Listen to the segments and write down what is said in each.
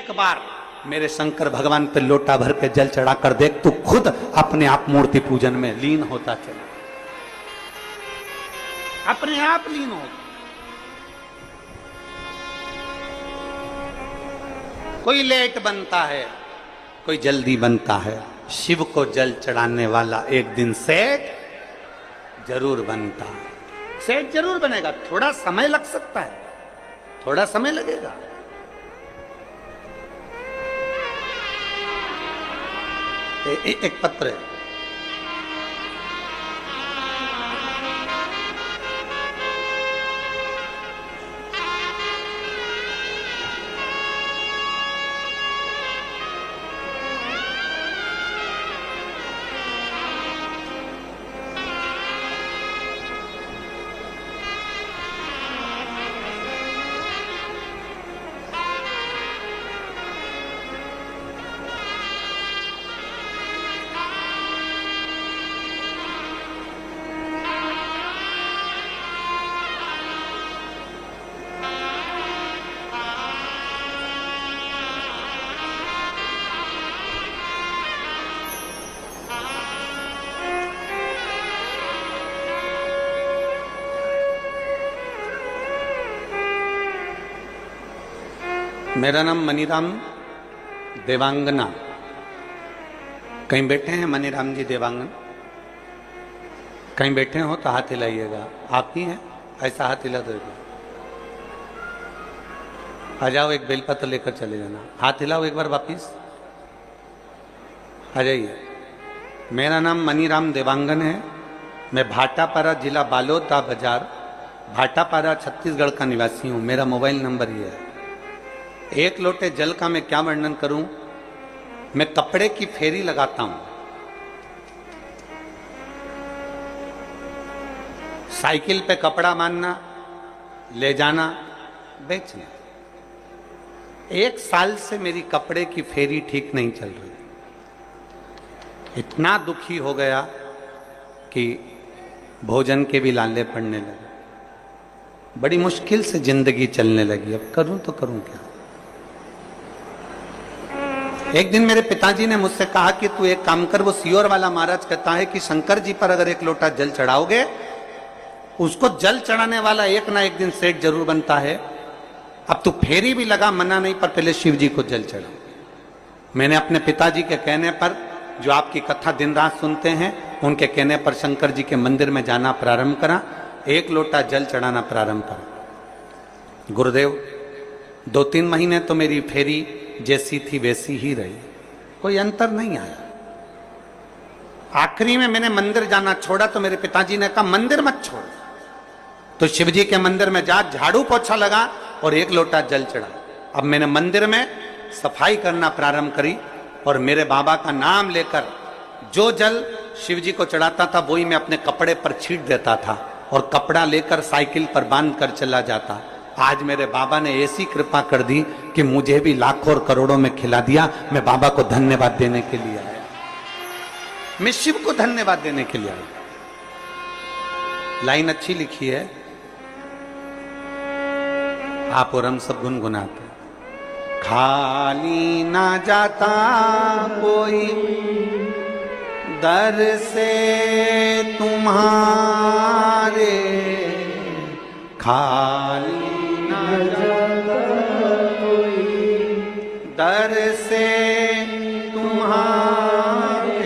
एक बार मेरे शंकर भगवान पे लोटा भर के जल चढ़ा कर देख, तू खुद अपने आप मूर्ति पूजन में लीन होता चला, अपने आप लीन हो। कोई लेट बनता है, कोई जल्दी बनता है। शिव को जल चढ़ाने वाला एक दिन सेठ जरूर बनता है, सेठ जरूर बनेगा। थोड़ा समय लग सकता है, थोड़ा समय लगेगा। एक पत्र है, मेरा नाम मनीराम देवांगना। कहीं बैठे हैं मनीराम जी देवांगन? कहीं बैठे हो तो हाथ हिलाइएगा। आप ही हैं? ऐसा हाथ हिला दो। आ जाओ, एक बेलपत्र लेकर चले जाना। हाथ हिलाओ एक बार वापिस, आ जाइए। मेरा नाम मनीराम देवांगन है। मैं भाटापारा जिला बालोदा बाजार, भाटापारा छत्तीसगढ़ का निवासी हूँ। मेरा मोबाइल नंबर ये है। एक लोटे जल का मैं क्या वर्णन करूं। मैं कपड़े की फेरी लगाता हूं, साइकिल पे कपड़ा बांधना, ले जाना, बेचना। 1 साल से मेरी कपड़े की फेरी ठीक नहीं चल रही। इतना दुखी हो गया कि भोजन के भी लाले पड़ने लगे। बड़ी मुश्किल से जिंदगी चलने लगी। अब करूं तो करूं क्या। एक दिन मेरे पिताजी ने मुझसे कहा कि तू एक काम कर। वो सियोर वाला महाराज कहता है कि शंकर जी पर अगर एक लोटा जल चढ़ाओगे, उसको जल चढ़ाने वाला एक ना एक दिन सेठ जरूर बनता है। अब तू फेरी भी लगा, मना नहीं, पर पहले शिव जी को जल चढ़ाओ। मैंने अपने पिताजी के कहने पर, जो आपकी कथा दिन रात सुनते हैं, उनके कहने पर शंकर जी के मंदिर में जाना प्रारंभ करा। 1 लोटा जल चढ़ाना प्रारंभ करा। गुरुदेव 2-3 महीने तो मेरी फेरी जैसी थी वैसी ही रही, कोई अंतर नहीं आया। आखिरी में मैंने मंदिर जाना छोड़ा तो मेरे पिताजी ने कहा मंदिर मत छोड़। तो शिव जी के मंदिर में जा, झाड़ू पोछा लगा और 1 लोटा जल चढ़ा। अब मैंने मंदिर में सफाई करना प्रारंभ करी और मेरे बाबा का नाम लेकर जो जल शिव जी को चढ़ाता था वही मैं अपने कपड़े पर छींट देता था और कपड़ा लेकर साइकिल पर बांध कर चला जाता। आज मेरे बाबा ने ऐसी कृपा कर दी कि मुझे भी लाखों और करोड़ों में खिला दिया। मैं बाबा को धन्यवाद देने के लिए आया, मैं शिव को धन्यवाद देने के लिए आया। लाइन अच्छी लिखी है, आप और हम सब गुनगुनाते। खाली ना जाता कोई दर से तुम्हारे, खाली दर से तुम्हारे,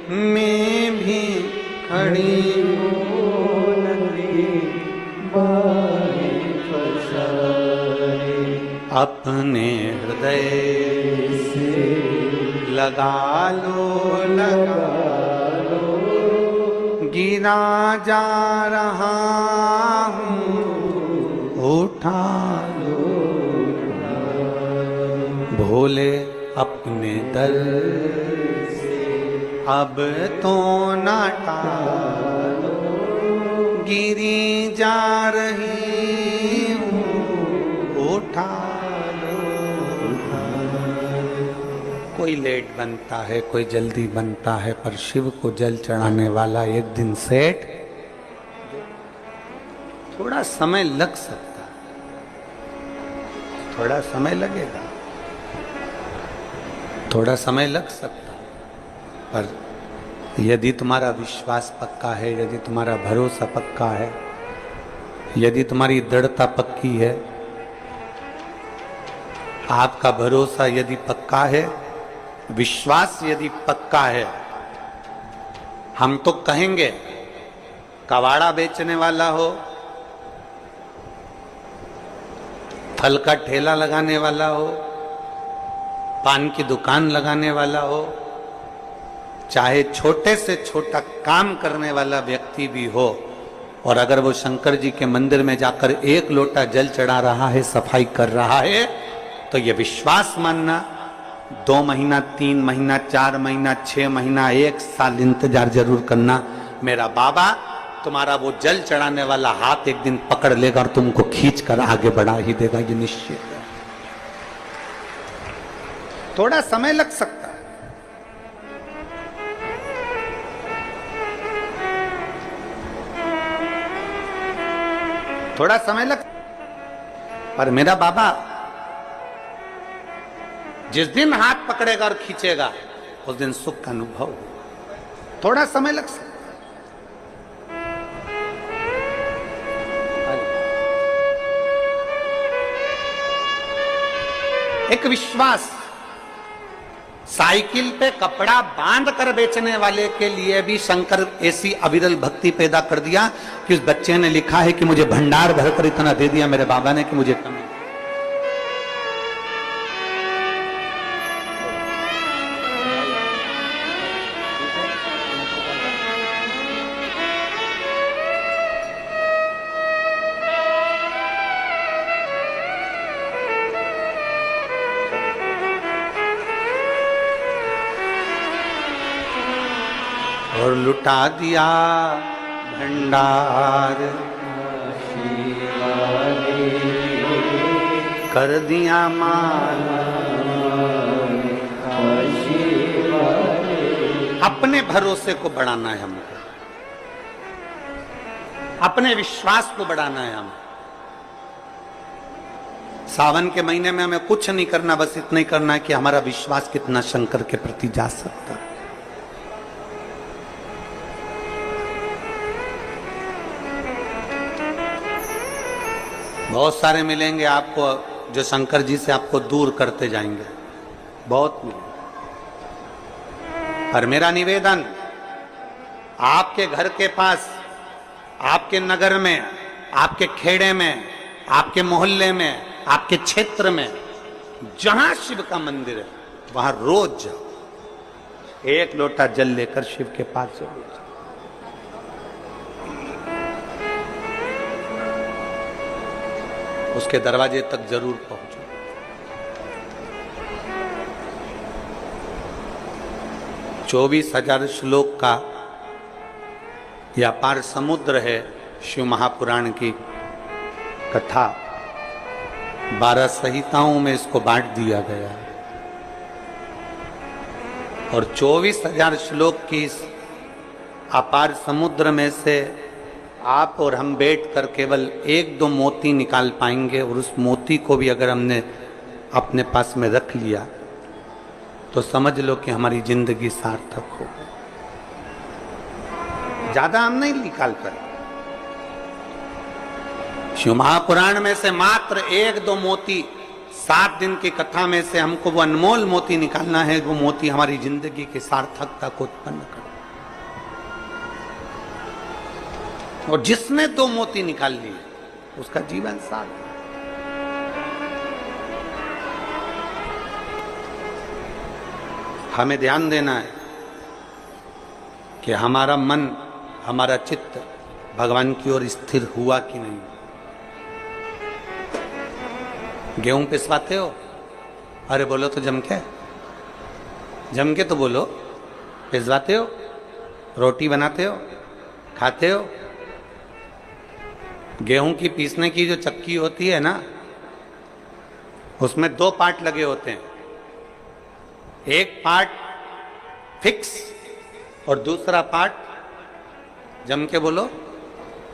मैं भी खड़ी अपने हृदय से लगा लो, गिरा जा रहा हूँ, उठा लो। भोले अपने दर से अब तो न टालो, गिरी जा रही हूँ, उठा लो। कोई लेट बनता है, कोई जल्दी बनता है, पर शिव को जल चढ़ाने वाला एक दिन सेठ। थोड़ा समय लग सकता है, थोड़ा समय लगेगा। थोड़ा समय लग सकता है, पर यदि तुम्हारा विश्वास पक्का है, यदि तुम्हारा भरोसा पक्का है, यदि तुम्हारी दृढ़ता पक्की है, आपका भरोसा यदि पक्का है, विश्वास यदि पक्का है, हम तो कहेंगे कबाड़ा बेचने वाला हो, फल का ठेला लगाने वाला हो, पान की दुकान लगाने वाला हो, चाहे छोटे से छोटा काम करने वाला व्यक्ति भी हो, और अगर वो शंकर जी के मंदिर में जाकर एक लोटा जल चढ़ा रहा है, सफाई कर रहा है, तो ये विश्वास मानना 2 महीना, 3 महीना, 4 महीना, 6 महीना, 1 साल इंतजार जरूर करना। मेरा बाबा तुम्हारा वो जल चढ़ाने वाला हाथ एक दिन पकड़ लेगा और तुमको खींच कर आगे बढ़ा ही देगा, ये निश्चित है। थोड़ा समय लग सकता है, थोड़ा समय लग, पर मेरा बाबा जिस दिन हाथ पकड़ेगा और खींचेगा उस दिन सुख का अनुभव। थोड़ा समय लग सकता है। एक विश्वास, साइकिल पे कपड़ा बांध कर बेचने वाले के लिए भी शंकर ऐसी अविरल भक्ति पैदा कर दिया कि उस बच्चे ने लिखा है कि मुझे भंडार भरकर इतना दे दिया मेरे बाबा ने कि मुझे कमी। और लुटा दिया भंडार, कर दिया माल, अपने भरोसे को बढ़ाना है हमको, अपने विश्वास को बढ़ाना है हमें। सावन के महीने में हमें कुछ नहीं करना, बस इतना ही करना है कि हमारा विश्वास कितना शंकर के प्रति जा सकता है। बहुत सारे मिलेंगे आपको जो शंकर जी से आपको दूर करते जाएंगे, बहुत मिलेंगे। पर मेरा निवेदन, आपके घर के पास, आपके नगर में, आपके खेड़े में, आपके मोहल्ले में, आपके क्षेत्र में जहां शिव का मंदिर है वहां रोज जाओ, एक लोटा जल लेकर शिव के पास जरूर जाओ। उसके दरवाजे तक जरूर पहुंचो। चौबीस 20,000 श्लोक का यह अपार समुद्र है शिव महापुराण की कथा। 12 संहिताओं में इसको बांट दिया गया और 24,000 श्लोक की इस अपार समुद्र में से आप और हम बैठकर केवल 1-2 मोती निकाल पाएंगे, और उस मोती को भी अगर हमने अपने पास में रख लिया तो समझ लो कि हमारी जिंदगी सार्थक हो गई। ज्यादा हम नहीं निकाल पाए। शिव महापुराण में से मात्र 1-2 मोती, 7 दिन की कथा में से हमको वो अनमोल मोती निकालना है। वो मोती हमारी जिंदगी की सार्थकता को उत्पन्न करे। और जिसने 2 मोती निकाल लिए उसका जीवन सार्थक। हमें ध्यान देना है कि हमारा मन, हमारा चित्त भगवान की ओर स्थिर हुआ कि नहीं। गेहूं पिसवाते हो, अरे बोलो तो जम के तो बोलो। पिसवाते हो, रोटी बनाते हो, खाते हो। गेहूं की पीसने की जो चक्की होती है ना, उसमें 2 पार्ट लगे होते हैं। एक पार्ट फिक्स और दूसरा पार्ट जम के बोलो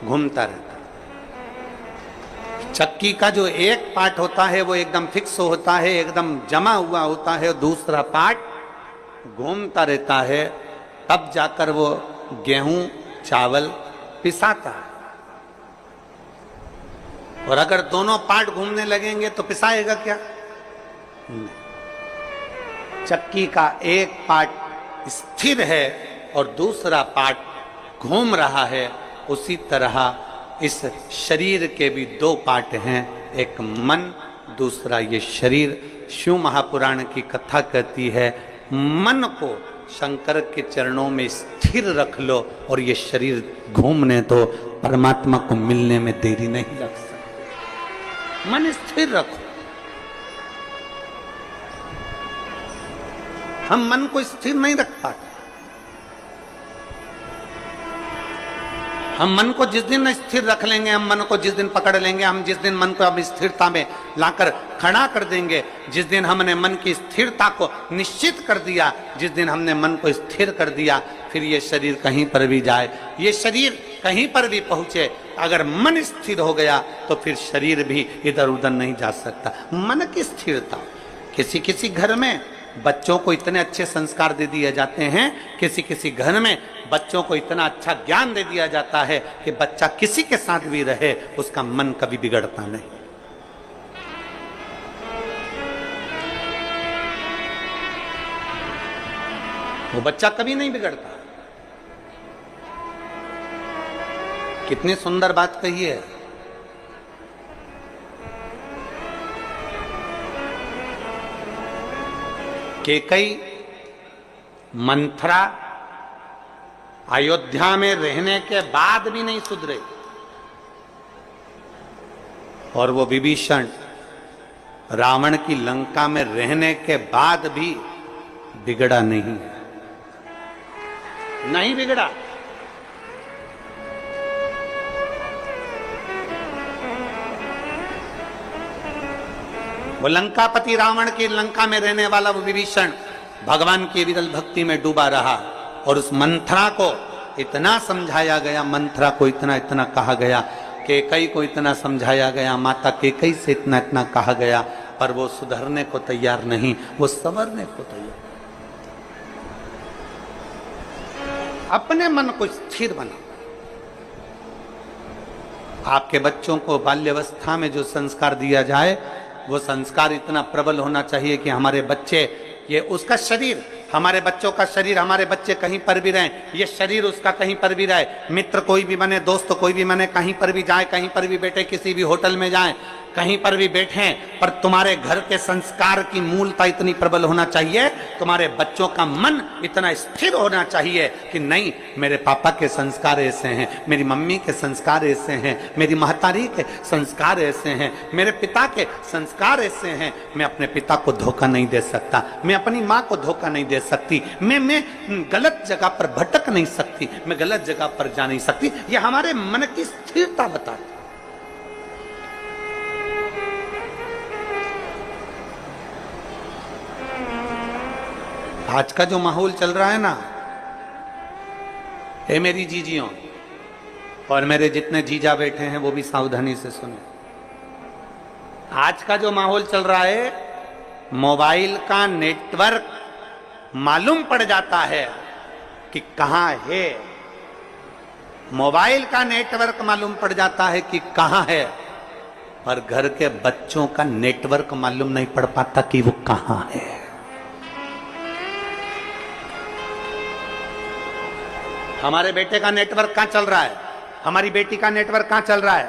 घूमता रहता। चक्की का जो एक पार्ट होता है वो एकदम फिक्स होता है, एकदम जमा हुआ होता है, दूसरा पार्ट घूमता रहता है, तब जाकर वो गेहूं चावल पिसाता है। और अगर दोनों पार्ट घूमने लगेंगे तो पिसाएगा क्या? नहीं। चक्की का एक पार्ट स्थिर है और दूसरा पार्ट घूम रहा है, उसी तरह इस शरीर के भी दो पार्ट हैं, एक मन, दूसरा ये शरीर। शिव महापुराण की कथा कहती है मन को शंकर के चरणों में स्थिर रख लो और ये शरीर घूमने दो, परमात्मा को मिलने में देरी नहीं लग सकती। मन स्थिर रखो। हम मन को स्थिर नहीं रख पाते। हम मन को जिस दिन स्थिर रख लेंगे, हम मन को जिस दिन पकड़ लेंगे, हम जिस दिन मन को अब स्थिरता में लाकर खड़ा कर देंगे, जिस दिन हमने मन की स्थिरता को निश्चित कर दिया, जिस दिन हमने मन को स्थिर कर दिया, फिर ये शरीर कहीं पर भी जाए, ये शरीर कहीं पर भी पहुंचे, अगर मन स्थिर हो गया तो फिर शरीर भी इधर उधर नहीं जा सकता। मन की स्थिरता। किसी किसी घर में बच्चों को इतने अच्छे संस्कार दे दिए जाते हैं, किसी किसी घर में बच्चों को इतना अच्छा ज्ञान दे दिया जाता है कि बच्चा किसी के साथ भी रहे उसका मन कभी बिगड़ता नहीं। वो बच्चा कभी नहीं बिगड़ता। कितनी सुंदर बात कही है। केकई मंथरा अयोध्या में रहने के बाद भी नहीं सुधरे और वो विभीषण रावण की लंका में रहने के बाद भी बिगड़ा नहीं, नहीं बिगड़ा। वो लंकापति रावण की लंका में रहने वाला वो विभीषण भगवान की विरल भक्ति में डूबा रहा और उस मंथरा को इतना समझाया गया, मंथरा को इतना इतना कहा गया, केकई को इतना समझाया गया, माता केकई से इतना इतना कहा गया, पर वो सुधरने को तैयार नहीं, वो संवरने को तैयार। अपने मन को स्थिर बना। आपके बच्चों को बाल्यावस्था में जो संस्कार दिया जाए वो संस्कार इतना प्रबल होना चाहिए कि हमारे बच्चे, ये उसका शरीर, हमारे बच्चों का शरीर, हमारे बच्चे कहीं पर भी रहें, ये शरीर उसका कहीं पर भी रहे, मित्र कोई भी बने, दोस्त कोई भी बने, कहीं पर भी जाए, कहीं पर भी बैठे, किसी भी होटल में जाए, कहीं पर भी बैठे, पर तुम्हारे घर के संस्कार की मूलता इतनी प्रबल होना चाहिए, तुम्हारे बच्चों का मन इतना स्थिर होना चाहिए कि नहीं, मेरे पापा के संस्कार ऐसे हैं, मेरी मम्मी के संस्कार ऐसे हैं, मेरी महतारी के संस्कार ऐसे हैं, मेरे पिता के संस्कार ऐसे हैं, मैं अपने पिता को धोखा नहीं दे सकता, मैं अपनी माँ को धोखा नहीं दे सकती, मैं गलत जगह पर भटक नहीं सकती, मैं गलत जगह पर जा नहीं सकती। ये हमारे मन की स्थिरता बताती। आज का जो माहौल चल रहा है ना, ये मेरी जीजियों और मेरे जितने जीजा बैठे हैं वो भी सावधानी से सुने। आज का जो माहौल चल रहा है, मोबाइल का नेटवर्क मालूम पड़ जाता है कि कहां है, मोबाइल का नेटवर्क मालूम पड़ जाता है कि कहां है, पर घर के बच्चों का नेटवर्क मालूम नहीं पड़ पाता कि वो कहां है। हमारे बेटे का नेटवर्क कहां चल रहा है, हमारी बेटी का नेटवर्क कहां चल रहा है,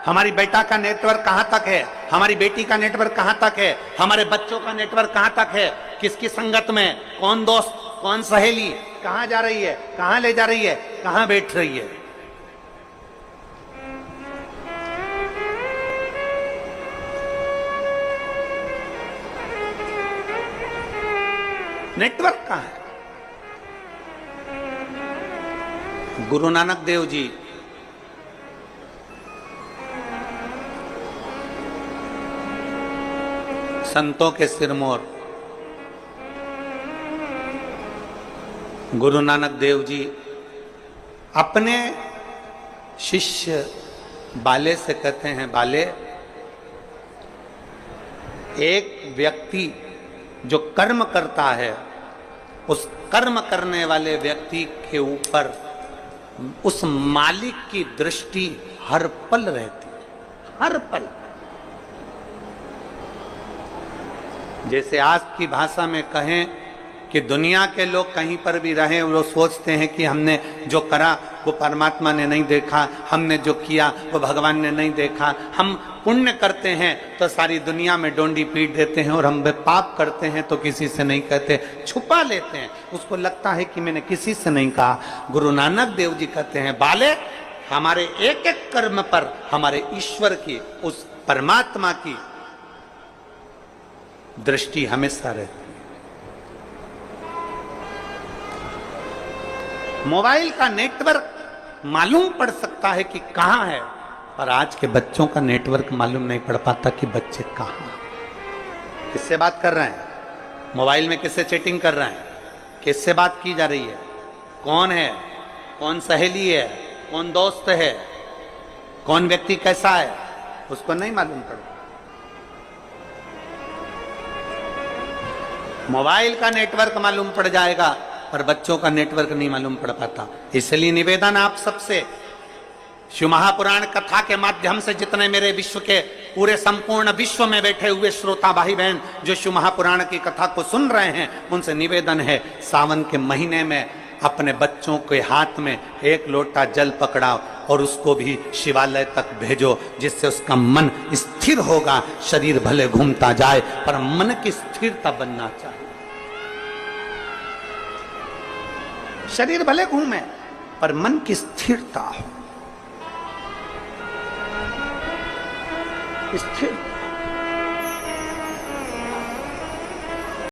हमारी बेटा का नेटवर्क कहां तक है, हमारी बेटी का नेटवर्क कहां तक है, हमारे बच्चों का नेटवर्क कहां तक है, किसकी संगत में, कौन दोस्त, कौन सहेली, कहां जा रही है, कहां ले जा रही है, कहां बैठ रही है। नेटवर्क कहां है। गुरु नानक देव जी संतों के सिरमौर, गुरु नानक देव जी अपने शिष्य बाले से कहते हैं, बाले एक व्यक्ति जो कर्म करता है, उस कर्म करने वाले व्यक्ति के ऊपर उस मालिक की दृष्टि हर पल रहती है, हर पल। जैसे आज की भाषा में कहें कि दुनिया के लोग कहीं पर भी रहें, वो सोचते हैं कि हमने जो करा वो परमात्मा ने नहीं देखा, हमने जो किया वो भगवान ने नहीं देखा। हम पुण्य करते हैं तो सारी दुनिया में डोंडी पीट देते हैं, और हम पाप करते हैं तो किसी से नहीं कहते, छुपा लेते हैं। उसको लगता है कि मैंने किसी से नहीं कहा। गुरु नानक देव जी कहते हैं, बाले, हमारे एक एक कर्म पर हमारे ईश्वर की, उस परमात्मा की दृष्टि हमेशा रहती है। मोबाइल का नेटवर्क मालूम पड़ सकता है कि कहां है, पर आज के बच्चों का नेटवर्क मालूम नहीं पड़ पाता कि बच्चे कहां हैं, किससे बात कर रहे हैं, मोबाइल में किससे चैटिंग कर रहे हैं, किससे बात की जा रही है, कौन है, कौन सहेली है, कौन दोस्त है, कौन व्यक्ति कैसा है, उसको नहीं मालूम पड़ता। मोबाइल का नेटवर्क मालूम पड़ जाएगा, पर बच्चों का नेटवर्क नहीं मालूम पड़ पाता। इसलिए निवेदन आप सबसे, शिव महापुराण कथा के माध्यम से जितने मेरे विश्व के पूरे संपूर्ण विश्व में बैठे हुए श्रोता भाई बहन जो शिव महापुराण की कथा को सुन रहे हैं, उनसे निवेदन है, सावन के महीने में अपने बच्चों के हाथ में एक लोटा जल पकड़ाओ और उसको भी शिवालय तक भेजो, जिससे उसका मन स्थिर होगा। शरीर भले घूमता जाए, पर मन की स्थिरता बनना चाहिए। शरीर भले घूमे, पर मन की स्थिरता हो, स्थिर